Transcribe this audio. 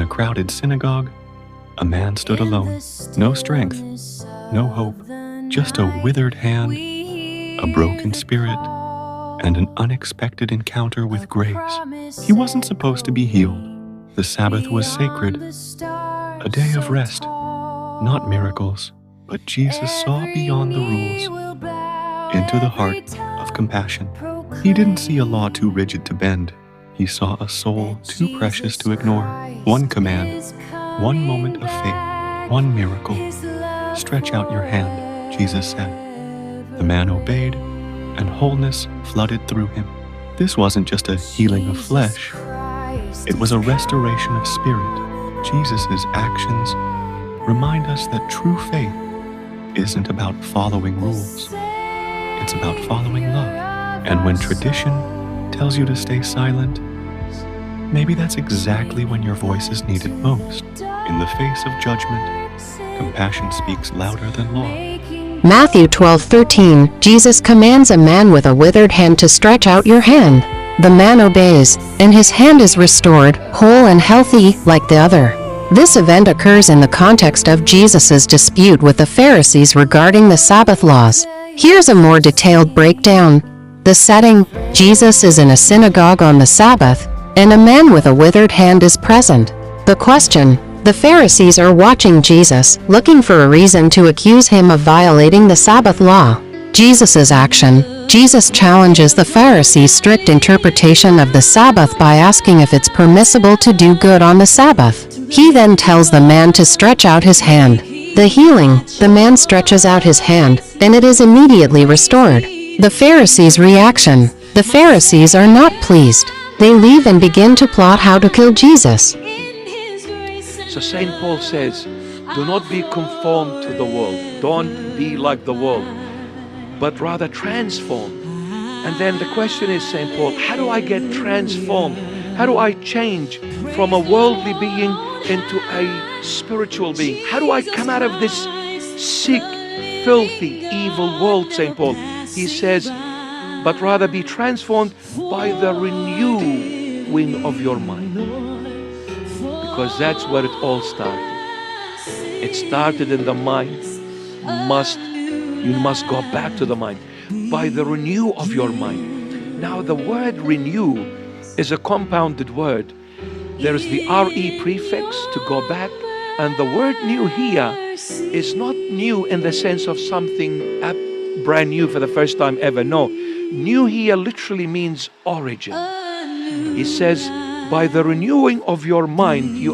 a crowded synagogue, a man stood alone. No strength, no hope, just a withered hand, a broken spirit, and an unexpected encounter with grace. He wasn't supposed to be healed. The Sabbath was sacred, a day of rest, not miracles. But Jesus saw beyond the rules, into the heart of compassion. He didn't see a law too rigid to bend. He saw a soul too precious to ignore. One command, one moment of faith, one miracle. Stretch out your hand, Jesus said. The man obeyed, and wholeness flooded through him. This wasn't just a healing of flesh. It was a restoration of spirit. Jesus' actions remind us that true faith isn't about following rules. It's about following love. And when tradition tells you to stay silent, maybe that's exactly when your voice is needed most. In the face of judgment, compassion speaks louder than law. Matthew 12:13, Jesus commands a man with a withered hand to stretch out your hand. The man obeys, and his hand is restored, whole and healthy, like the other. This event occurs in the context of Jesus' dispute with the Pharisees regarding the Sabbath laws. Here's a more detailed breakdown. The setting: Jesus is in a synagogue on the Sabbath, and a man with a withered hand is present. The question: the Pharisees are watching Jesus, looking for a reason to accuse him of violating the Sabbath law. Jesus' action: Jesus challenges the Pharisees' strict interpretation of the Sabbath by asking if it's permissible to do good on the Sabbath. He then tells the man to stretch out his hand. The healing: the man stretches out his hand, and it is immediately restored. The Pharisees' reaction: the Pharisees are not pleased. They leave and begin to plot how to kill Jesus. So St. Paul says, do not be conformed to the world. Don't be like the world, but rather transform. And then the question is, St. Paul, how do I get transformed? How do I change from a worldly being into a spiritual being? How do I come out of this sick, filthy, evil world, St. Paul? He says, but rather be transformed by the renewing of your mind. Because that's where it all started. It started in the mind. You must go back to the mind by the renew of your mind. Now the word renew is a compounded word. There is the RE prefix to go back, and the word new here is not new in the sense of something brand new for the first time ever. No, new here literally means origin. He says, by the renewing of your mind, you